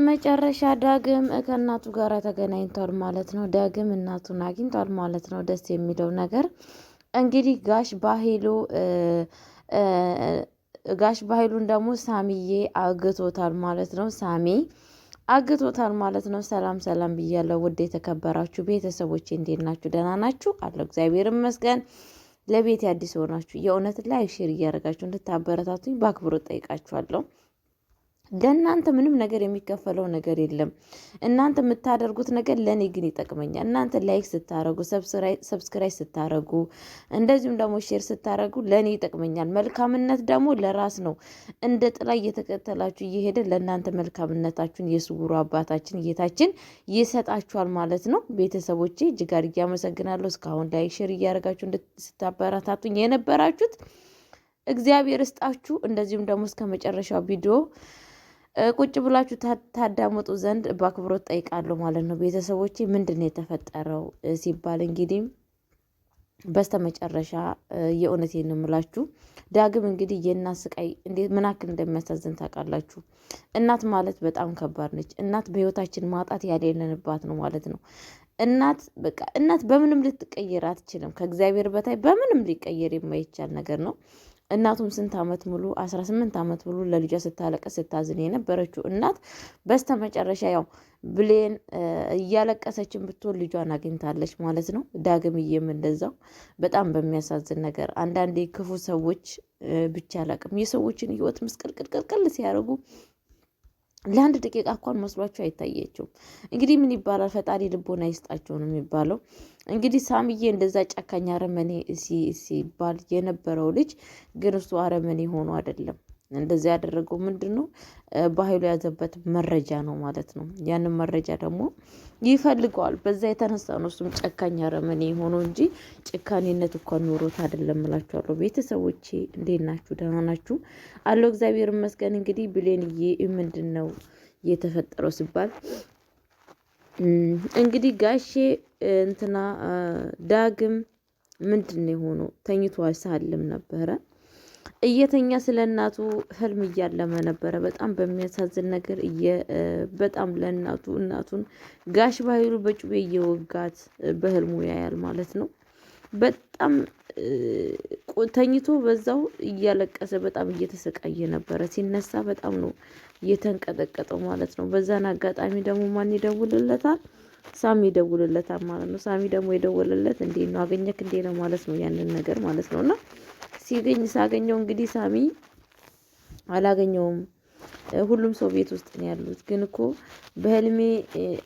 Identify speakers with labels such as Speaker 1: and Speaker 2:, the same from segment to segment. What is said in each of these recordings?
Speaker 1: መጨረሻ ዳግም ከእናቱ ጋር ተገናኝቷል ማለት ነው። ዳግም እናቱን አግኝቷል ማለት ነው። ደስ የሚለው ነገር እንግዲህ ጋሽ ባህሉን ደግሞ ሳሚዬ አግቶታል ማለት ነው። ሳሚ አግቶታል ማለት ነው። ሰላም ሰላም ብያለሁ ውድ የተከበራችሁ ቤተሰቦቼ እንዴት ናችሁ? ደህና ናችሁ? አለሁ እግዚአብሔር ይመስገን። ለቤት አዲስ ሆናችሁ የእውነት ላይ ሼር እያደረጋችሁ እንድታበረታቱኝ በአክብሮት ጠይቃችኋለሁ። ለእናንተ ምንም ነገር የሚከፈለው ነገር የለም። እናንተ የምታደርጉት ነገር ለእኔ ግን ይጠቅመኛል። እናንተ ላይክ ስታረጉ፣ ሰብስክራይብ ስታረጉ፣ እንደዚሁም ደግሞ ሼር ስታረጉ ለእኔ ይጠቅመኛል። መልካምነት ደግሞ ለራስ ነው። እንደ ጥላ እየተከተላችሁ እየሄደ ለእናንተ መልካምነታችሁን የስውሩ አባታችን ጌታችን ይሰጣችኋል ማለት ነው። ቤተሰቦቼ እጅግ አድርጌ አመሰግናለሁ። እስካሁን ላይክ ሼር እያደረጋችሁ ስታበረታቱኝ የነበራችሁት እግዚአብሔር እስጣችሁ። እንደዚሁም ደግሞ እስከ መጨረሻው ቪዲዮ ቁጭ ብላችሁ ታዳምጡ ዘንድ በአክብሮት ጠይቃለሁ ማለት ነው። ቤተሰቦቼ ምንድን ነው የተፈጠረው ሲባል እንግዲህ በስተመጨረሻ የእውነቴን ነው የምላችሁ ዳግም እንግዲህ የእናት ስቃይ እንዴት ምን ያክል እንደሚያሳዝን ታውቃላችሁ። እናት ማለት በጣም ከባድ ነች። እናት በህይወታችን ማጣት ያሌለንባት ነው ማለት ነው። እናት በቃ እናት በምንም ልትቀየር አትችልም። ከእግዚአብሔር በታይ በምንም ሊቀየር የማይቻል ነገር ነው። እናቱም ስንት ዓመት ሙሉ 18 ዓመት ሙሉ ለልጇ ስታለቀስ ስታዝን የነበረችው እናት በስተመጨረሻ ያው ብሌን እያለቀሰችን ብትሆን ልጇን አግኝታለች ማለት ነው። ዳግምዬም እንደዛው በጣም በሚያሳዝን ነገር አንዳንዴ ክፉ ሰዎች ብቻ አላቅም የሰዎችን ህይወት ምስቅልቅልቅል ሲያደርጉ ለአንድ ደቂቃ እንኳን መስሏቸው አይታየችውም። እንግዲህ ምን ይባላል ፈጣሪ ልቦና ይስጣቸው ነው የሚባለው። እንግዲህ ሳምዬ እንደዛ ጨካኝ አረመኔ ሲባል የነበረው ልጅ ግን እሱ አረመኔ ሆኖ አይደለም። እንደዚያ ያደረገው ምንድን ነው? በኃይሉ የያዘበት መረጃ ነው ማለት ነው። ያንን መረጃ ደግሞ ይፈልገዋል። በዛ የተነሳ ነው እሱም ጨካኝ አረመኔ ሆኖ እንጂ ጭካኔነት እንኳን ኖሮት አይደለም እላችኋለሁ። ቤተሰቦቼ እንዴት ናችሁ? ደህና ናችሁ? አለው እግዚአብሔር ይመስገን። እንግዲህ ብሌንዬ ምንድን ነው የተፈጠረው ሲባል እንግዲህ ጋሼ እንትና ዳግም ምንድን ነው የሆነው? ተኝቶ ሳለም ነበረ እየተኛ ስለ እናቱ ህልም እያለመ ነበረ። በጣም በሚያሳዝን ነገር በጣም እናቱን ጋሽ ባህሉ በጩቤ እየወጋት በህልሙ ያያል ማለት ነው። በጣም ተኝቶ በዛው እያለቀሰ በጣም እየተሰቃየ ነበረ። ሲነሳ በጣም ነው እየተንቀጠቀጠው ማለት ነው። በዛን አጋጣሚ ደግሞ ማን ይደውልለታል? ሳሚ ይደውልለታል ማለት ነው። ሳሚ ደግሞ የደወለለት እንዴት ነው አገኘክ እንዴ ነው ማለት ነው። ያንን ነገር ማለት ነው። እና ሳገኘው እንግዲህ ሳሚ አላገኘውም። ሁሉም ሰው ቤት ውስጥ ነው ያሉት። ግን እኮ በህልሜ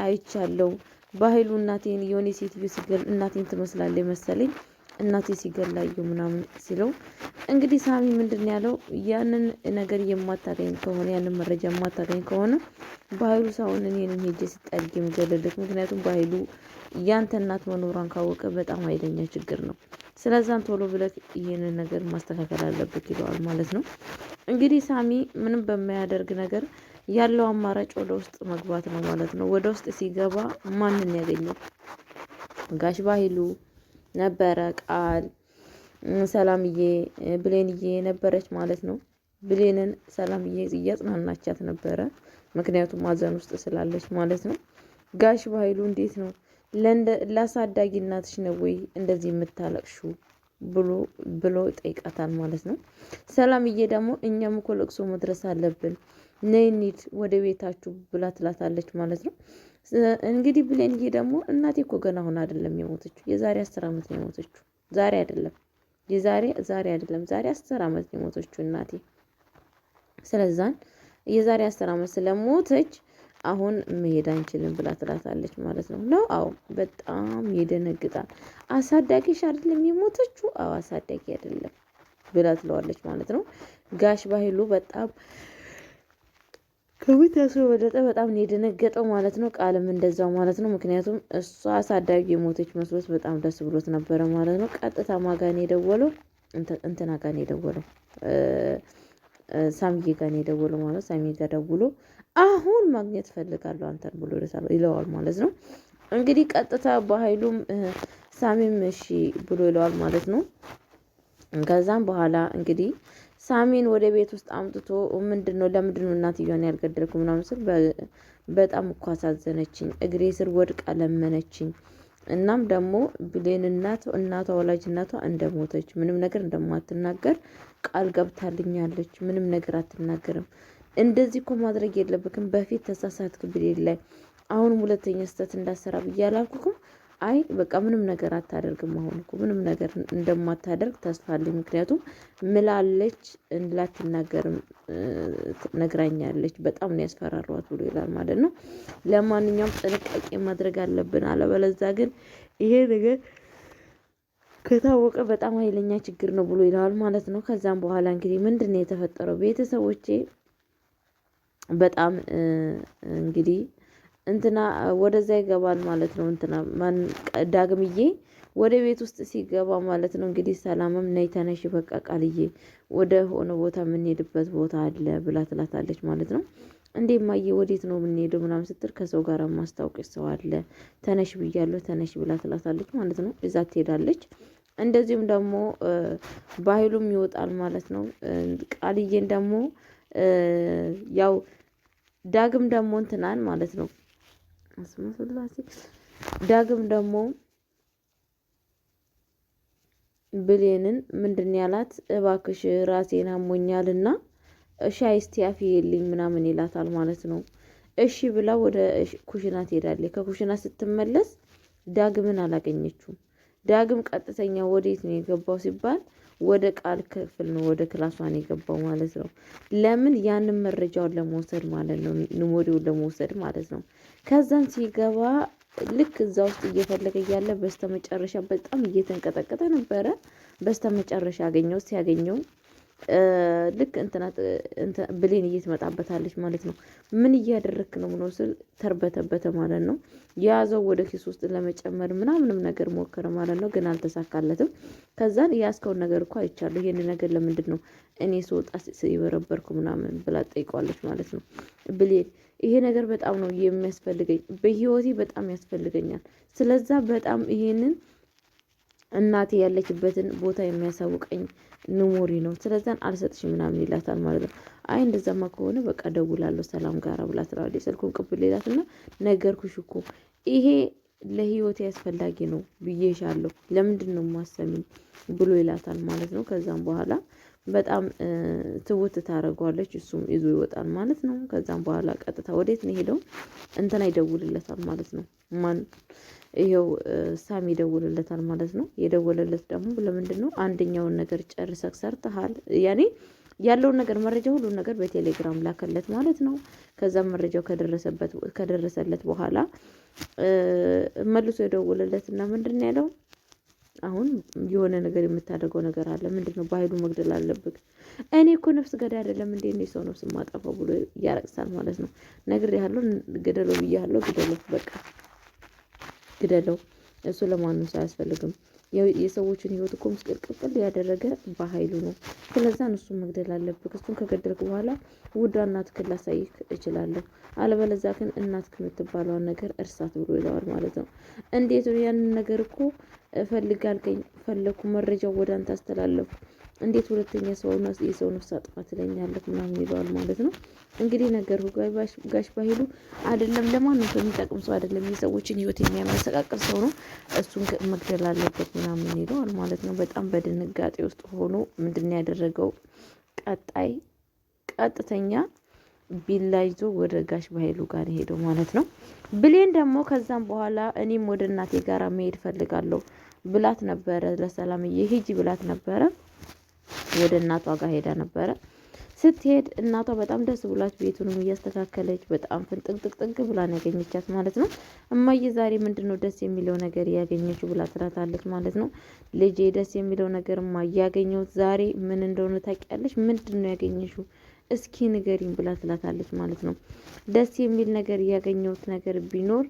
Speaker 1: አይቻለው ባህሉ እናቴን የሆነ ሴትዮ ሲገል እናቴን ትመስላለች መሰለኝ እናቴ ሲገላየው ምናምን ሲለው እንግዲህ ሳሚ ምንድን ያለው ያንን ነገር የማታገኝ ከሆነ ያንን መረጃ የማታገኝ ከሆነ ባህሉ ሳይሆን እኔንም ሄጄ ስጠልግ የምገልልክ። ምክንያቱም ባህሉ ያንተ እናት መኖሯን ካወቀ በጣም ኃይለኛ ችግር ነው። ስለዛን ቶሎ ብለህ ይሄንን ነገር ማስተካከል አለበት ይለዋል ማለት ነው። እንግዲህ ሳሚ ምንም በማያደርግ ነገር ያለው አማራጭ ወደ ውስጥ መግባት ነው ማለት ነው። ወደ ውስጥ ሲገባ ማንን ያገኘው? ጋሽ ባህሉ ነበረ። ቃል ሰላምዬ ብሌንዬ ነበረች ማለት ነው። ብሌንን ሰላምዬ እያጽናናቻት ነበረ። ምክንያቱም ማዘን ውስጥ ስላለች ማለት ነው። ጋሽ ባህሉ እንዴት ነው ለአሳዳጊ እናትሽ ነው ወይ እንደዚህ የምታለቅሹ ብሎ ጠይቃታል ማለት ነው። ሰላምዬ ደግሞ እኛም እኮ ለቅሶ መድረስ አለብን ነይ እንሂድ ወደ ቤታችሁ ብላ ትላታለች ማለት ነው። እንግዲህ ብሌንዬ ደግሞ እናቴ እኮ ገና አሁን አይደለም የሞተችው የዛሬ 10 ዓመት ነው የሞተችው። ዛሬ አይደለም ዛሬ 10 ዓመት ነው የሞተችው እናቴ። ስለዛን የዛሬ 10 ዓመት ስለሞተች አሁን መሄድ አንችልም ብላ ትላታለች ማለት ነው። ነው አዎ በጣም ይደነግጣል። አሳዳጊሽ አይደለም የሞተችው? አዎ አሳዳጊ አይደለም ብላ ትለዋለች ማለት ነው። ጋሽ ባህሉ በጣም ከቤት ያስወበደጠ በጣም ነው የደነገጠው ማለት ነው። ቃልም እንደዛው ማለት ነው። ምክንያቱም እሷ አሳዳጊ የሞተች መስሎት በጣም ደስ ብሎት ነበረ ማለት ነው። ቀጥታ ማጋን የደወለው እንትና ጋር የደወለው ሳሚዬ ጋር የደወለው ማለት ሳሚዬ ጋር ደውሎ አሁን ማግኘት ፈልጋለሁ አንተን ብሎ ይለዋል ማለት ነው። እንግዲህ ቀጥታ በኃይሉም ሳሚም እሺ ብሎ ይለዋል ማለት ነው። ከዛም በኋላ እንግዲህ ሳሚን ወደ ቤት ውስጥ አምጥቶ ምንድነው ለምንድነው እናትየዋን ያልገደልኩ ምናምን ስል በጣም እኮ አሳዘነችኝ፣ እግሬ ስር ወድቃ ለመነችኝ። እናም ደግሞ ብሌን እናቷ ወላጅ እናቷ እንደሞተች ምንም ነገር እንደማትናገር ቃል ገብታልኛለች። ምንም ነገር አትናገርም። እንደዚህ እኮ ማድረግ የለብክም፣ በፊት ተሳሳትክ ብሌን ላይ፣ አሁንም ሁለተኛ ስህተት እንዳሰራ ብዬ አላልኩክም? አይ በቃ ምንም ነገር አታደርግም። አሁን እኮ ምንም ነገር እንደማታደርግ ተስፋ አለኝ። ምክንያቱም ምላለች ላትናገርም ነግራኛለች። በጣም ነው ያስፈራሯት ብሎ ይላል ማለት ነው። ለማንኛውም ጥንቃቄ ማድረግ አለብን፣ አለበለዛ ግን ይሄ ነገር ከታወቀ በጣም ኃይለኛ ችግር ነው ብሎ ይላል ማለት ነው። ከዛም በኋላ እንግዲህ ምንድን ነው የተፈጠረው ቤተሰቦቼ በጣም እንግዲህ እንትና ወደዛ ይገባል ማለት ነው። እንትና ዳግምዬ ወደ ቤት ውስጥ ሲገባ ማለት ነው እንግዲህ ሰላምም ነይ ተነሽ በቃ ቃልዬ ወደ ሆነ ቦታ የምንሄድበት ቦታ አለ ብላ ትላታለች ማለት ነው። እንዴ ማየ ወዴት ነው የምንሄደው ምናምን ስትል ከሰው ጋር ማስታወቂያ ሰው አለ ተነሽ ብያለሁ ተነሽ ብላ ትላታለች ማለት ነው። እዛ ትሄዳለች። እንደዚሁም ደግሞ በኃይሉም ይወጣል ማለት ነው። ቃልዬን ደግሞ ያው ዳግም ደግሞ እንትናን ማለት ነው ዳግም ደግሞ ብሌንን ምንድን ያላት እባክሽ ራሴን አሞኛልና ሻይ እስቲ አፍይልኝ ምናምን ይላታል ማለት ነው። እሺ ብላ ወደ ኩሽና ትሄዳለች። ከኩሽና ስትመለስ ዳግምን አላገኘችውም። ዳግም ቀጥተኛ ወዴት ነው የገባው ሲባል ወደ ቃል ክፍል ነው፣ ወደ ክላሷን የገባው ማለት ነው። ለምን ያንን መረጃውን ለመውሰድ ማለት ነው፣ ኒሞሪውን ለመውሰድ ማለት ነው። ከዛን ሲገባ ልክ እዛ ውስጥ እየፈለገ እያለ በስተመጨረሻ በጣም እየተንቀጠቀጠ ነበረ። በስተመጨረሻ አገኘው። ሲያገኘው ልክ እንትና ብሌን እየትመጣበታለች ማለት ነው። ምን እያደረክ ነው ምነው ስል ተርበተበተ ማለት ነው። የያዘው ወደ ኪስ ውስጥ ለመጨመር ምናምንም ነገር ሞከረ ማለት ነው፣ ግን አልተሳካለትም። ከዛን የያዝከውን ነገር እኮ አይቻለሁ፣ ይሄን ነገር ለምንድን ነው እኔ ስወጣ የበረበርኩ ምናምን ብላ ጠይቋለች ማለት ነው። ብሌን ይሄ ነገር በጣም ነው የሚያስፈልገኝ፣ በህይወቴ በጣም ያስፈልገኛል። ስለዛ በጣም ይሄንን እናቴ ያለችበትን ቦታ የሚያሳውቀኝ ኒሞሪ ነው። ስለዛን አልሰጥሽም ምናምን ይላታል ማለት ነው። አይ እንደዛማ ከሆነ በቃ ደውላለሁ ሰላም ጋር ብላ ትላለች። ስልኩን ቅብል ይላትና ነገርኩሽ እኮ ይሄ ለህይወቴ አስፈላጊ ነው ብዬሻለሁ፣ ለምንድን ነው ማሰሚኝ ብሎ ይላታል ማለት ነው። ከዛም በኋላ በጣም ትውት ታደርገዋለች። እሱም ይዞ ይወጣል ማለት ነው። ከዛም በኋላ ቀጥታ ወዴት ነው ሄደው እንትና ይደውልለታል ማለት ነው። ማን ይሄው ሳሚ ይደውልለታል ማለት ነው። የደወለለት ደግሞ ለምንድን ነው አንደኛውን ነገር ጨርሰክ ሰርተሃል፣ ያኔ ያለውን ነገር መረጃ ሁሉን ነገር በቴሌግራም ላከለት ማለት ነው። ከዛም መረጃው ከደረሰለት በኋላ መልሶ የደወለለትና ምንድን ያለው አሁን የሆነ ነገር የምታደርገው ነገር አለ፣ ምንድነው በኃይሉ መግደል አለብህ። እኔ እኮ ነፍስ ገዳይ አይደለም እንዴ እኔ ሰው ነፍስ ማጠፋው ብሎ ያረቅሳል ማለት ነው። ነግሬሃለሁ፣ ግደለው ብያለሁ፣ ግደለው፣ በቃ ግደለው። እሱ ለማንም ሰው አያስፈልግም። የሰዎችን ህይወት እኮ ምስቅልቅል ያደረገ በኃይሉ ነው። ስለዛን እሱን መግደል አለብህ። እሱን ከገደልክ በኋላ ውዷ እናትክን ላሳይክ እችላለሁ፣ አለበለዛ ግን እናትክ የምትባለውን ነገር እርሳት ብሎ ይለዋል ማለት ነው። እንዴት ያንን ነገር እኮ ፈልጋልከኝ ፈለኩ፣ መረጃው ወደ አንተ አስተላለፉ፣ እንዴት ሁለተኛ የሰው ነፍስ አጥፋ ትለኛለህ ምናምን ይለዋል ማለት ነው። እንግዲህ ነገር ጋሽ በኃይሉ አይደለም ለማንም ሰው የሚጠቅም ሰው አይደለም፣ የሰዎችን ህይወት የሚያመሰቃቅል ሰው ነው። እሱን መግደል አለበት ምናምን ይለዋል ማለት ነው። በጣም በድንጋጤ ውስጥ ሆኖ ምንድን ያደረገው ቀጣይ ቀጥተኛ ቢላ ይዞ ወደ ጋሽ በኃይሉ ጋር ሄደው ማለት ነው። ብሌን ደግሞ ከዛም በኋላ እኔም ወደ እናቴ ጋር መሄድ ፈልጋለሁ ብላት ነበረ፣ ለሰላምዬ ሂጂ ብላት ነበረ። ወደ እናቷ ጋር ሄዳ ነበረ። ስትሄድ እናቷ በጣም ደስ ብሏት ቤቱንም እያስተካከለች በጣም ፍንጥቅጥቅጥቅ ብላን ያገኘቻት ማለት ነው። እማዬ ዛሬ ምንድነው ደስ የሚለው ነገር ያገኘችው ብላ ትላታለች ማለት ነው። ልጄ ደስ የሚለው ነገርማ ያገኘሁት ዛሬ ምን እንደሆነ ታውቂያለሽ? ምንድነው ያገኘሽው? እስኪ ንገሪኝ ብላ ትላታለች ማለት ነው። ደስ የሚል ነገር ያገኘሁት ነገር ቢኖር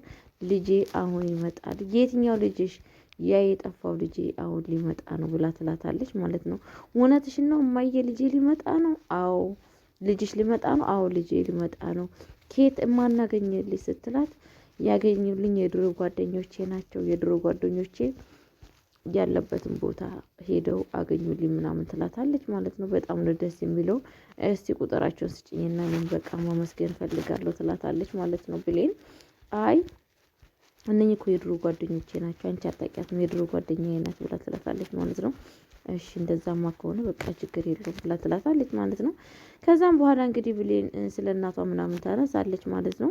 Speaker 1: ልጄ አሁን ይመጣል። የትኛው ልጅሽ? ያ የጠፋው ልጄ አሁን ሊመጣ ነው ብላ ትላታለች ማለት ነው። እውነትሽን ነው እማዬ ልጄ ሊመጣ ነው? አዎ ልጅሽ ሊመጣ ነው? አዎ ልጄ ሊመጣ ነው። ኬት እማናገኘልሽ ስትላት ያገኙልኝ የድሮ ጓደኞቼ ናቸው። የድሮ ጓደኞቼ ያለበትን ቦታ ሄደው አገኙልኝ ምናምን ትላታለች ማለት ነው። በጣም ነው ደስ የሚለው። እስቲ ቁጥራቸውን ስጭኝና እኔም በቃ ማመስገን ፈልጋለሁ ትላታለች ማለት ነው። ብሌን አይ እነኚህ እኮ የድሮ ጓደኞቼ ናቸው፣ አንቺ አታውቂያትም፣ የድሮ ጓደኛዬ ናት ብላ ትላታለች ማለት ነው። እሺ እንደዛማ ከሆነ በቃ ችግር የለውም ብላ ትላታለች ማለት ነው። ከዛም በኋላ እንግዲህ ብሌን ስለ እናቷ ምናምን ታነሳለች ማለት ነው።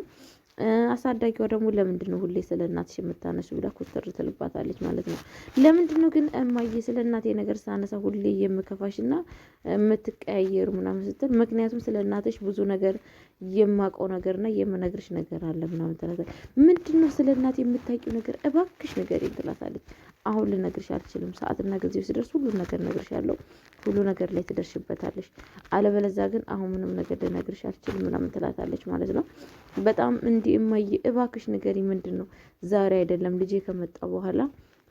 Speaker 1: አሳዳጊዋ ደግሞ ለምንድን ነው ሁሌ ስለ እናትሽ የምታነሱ ብላ ኩትር ትልባታለች ማለት ነው። ለምንድን ነው ግን እማዬ ስለ እናቴ ነገር ሳነሳ ሁሌ የምከፋሽና የምትቀያየሩ ምናምን ስትል፣ ምክንያቱም ስለ እናትሽ ብዙ ነገር የማውቀው ነገርና የምነግርሽ ነገር አለ ምናምን ትላታለች። ምንድን ነው ስለ እናቴ የምታውቂው ነገር እባክሽ ንገሪኝ ትላታለች። አሁን ልነግርሽ አልችልም፣ ሰዓትና ጊዜው ሲደርስ ሁሉን ነገር እነግርሻለሁ፣ ሁሉ ነገር ላይ ትደርሽበታለሽ፣ አለበለዚያ ግን አሁን ምንም ነገር ልነግርሽ አልችልም ምናምን ትላታለች ማለት ነው። በጣም እንዲህ እማዬ እባክሽ ንገሪኝ፣ ምንድን ነው ዛሬ አይደለም ልጄ ከመጣ በኋላ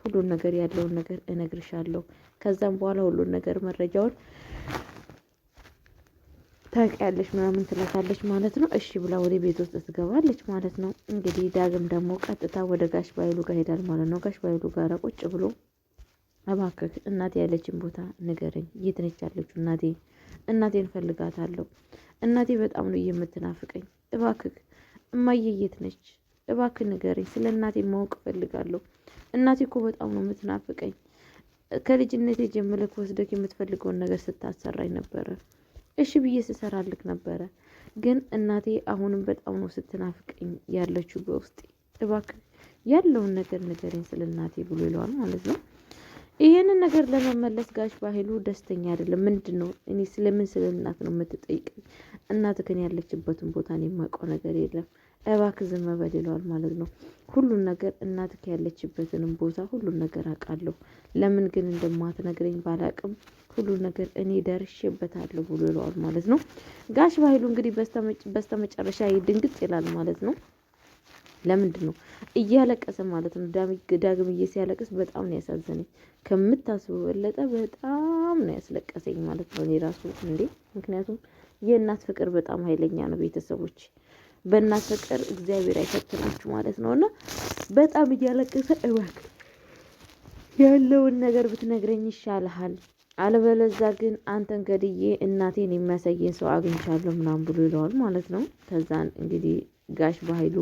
Speaker 1: ሁሉን ነገር ያለውን ነገር እነግርሻለሁ፣ ከዛም በኋላ ሁሉን ነገር መረጃውን ታውቂያለሽ ምናምን ትላታለች ማለት ነው። እሺ ብላ ወደ ቤት ውስጥ ትገባለች ማለት ነው። እንግዲህ ዳግም ደግሞ ቀጥታ ወደ ጋሽ ባይሉ ጋር ሄዳል ማለት ነው። ጋሽ ባይሉ ጋር ቁጭ ብሎ እባክህ እናቴ ያለችን ቦታ ንገረኝ፣ የት ነች ያለችው እናቴ? እናቴን ፈልጋታለሁ፣ እናቴ በጣም ነው የምትናፍቀኝ፣ እባክህ እማዬ የት ነች? እባክህ ንገረኝ፣ ስለ እናቴ ማወቅ እፈልጋለሁ። እናቴ እኮ በጣም ነው የምትናፍቀኝ። ከልጅነቴ ጀምረህ ወስደህ የምትፈልገውን ነገር ስታሰራኝ ነበረ፣ እሺ ብዬ ስሰራልክ ነበረ። ግን እናቴ አሁንም በጣም ነው ስትናፍቀኝ ያለችው በውስጤ፣ እባክህ ያለውን ነገር ንገረኝ ስለ እናቴ ብሎ ይለዋል ማለት ነው። ይሄንን ነገር ለመመለስ ጋሽ ባህሉ ደስተኛ አይደለም። ምንድን ነው እኔ ስለምን ስለ እናት ነው የምትጠይቀኝ? እናትህን ያለችበትን ቦታ እኔ የማውቀው ነገር የለም፣ እባክህ ዝም በል ይለዋል ማለት ነው። ሁሉን ነገር እናትህ ያለችበትንም ቦታ ሁሉን ነገር አውቃለሁ፣ ለምን ግን እንደማትነግረኝ ባላቅም ሁሉን ነገር እኔ ደርሼበታለሁ ብሎ ይለዋል ማለት ነው። ጋሽ ባህሉ እንግዲህ በስተመጨረሻ ድንግጥ ይላል ማለት ነው። ለምንድን ነው እያለቀሰ ማለት ነው። ዳግምዬ ሲያለቅስ በጣም ነው ያሳዘነኝ፣ ከምታስበው በለጠ በጣም ነው ያስለቀሰኝ ማለት ነው። እኔ ራሱ እንዴ፣ ምክንያቱም የእናት ፍቅር በጣም ኃይለኛ ነው። ቤተሰቦች በእናት ፍቅር እግዚአብሔር አይፈትናችሁ ማለት ነው። እና በጣም እያለቀሰ እባክህ ያለውን ነገር ብትነግረኝ ይሻልሃል፣ አለበለዛ ግን አንተን ገድዬ እናቴን የሚያሳየኝ ሰው አግኝቻለሁ ምናምን ብሎ ይለዋል ማለት ነው። ከዛን እንግዲህ ጋሽ ባህሉ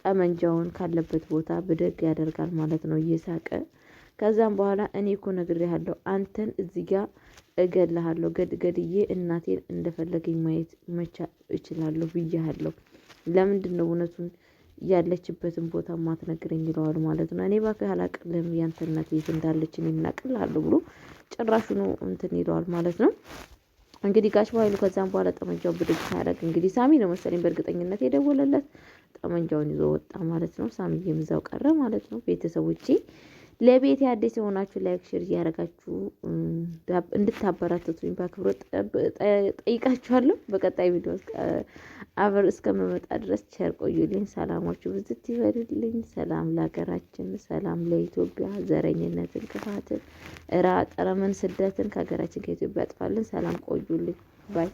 Speaker 1: ጠመንጃውን ካለበት ቦታ ብድግ ያደርጋል ማለት ነው እየሳቀ። ከዛም በኋላ እኔ እኮ ነግሬሃለሁ፣ አንተን እዚህ ጋር እገልሃለሁ፣ ገድዬ እናቴን እንደፈለገኝ ማየት መቻ እችላለሁ ብያሃለሁ፣ ለምንድን ነው እውነቱን ያለችበትን ቦታ ማትነግረኝ ይለዋል ማለት ነው። እኔ እባክህ አላቅልህም ያንተ እናት የት እንዳለች እኔ ምን አቅልሃለሁ ብሎ ጭራሹኑ እንትን ይለዋል ማለት ነው። እንግዲህ ጋሽ ባህሉ ከዛም በኋላ ጠመንጃውን ብድግ ሲያደርግ እንግዲህ ሳሚ ነው መሰለኝ በእርግጠኝነት የደወለለት፣ ጠመንጃውን ይዞ ወጣ ማለት ነው። ሳሚዬም እዛው ቀረ ማለት ነው። ቤተሰቦቼ ለቤት አዲስ የሆናችሁ ላይክ ሼር እያደረጋችሁ እንድታበረታቱኝ በአክብሮት ጠይቃችኋለሁ። በቀጣይ ቪዲዮ አብር እስከምመጣ ድረስ ቸር ቆዩልኝ። ሰላማችሁ ብዝት ይበልልኝ። ሰላም ለሀገራችን፣ ሰላም ለኢትዮጵያ። ዘረኝነትን፣ ክፋትን፣ ጠረምን፣ ስደትን ከሀገራችን ከኢትዮጵያ ያጥፋልን። ሰላም ቆዩልኝ ባይ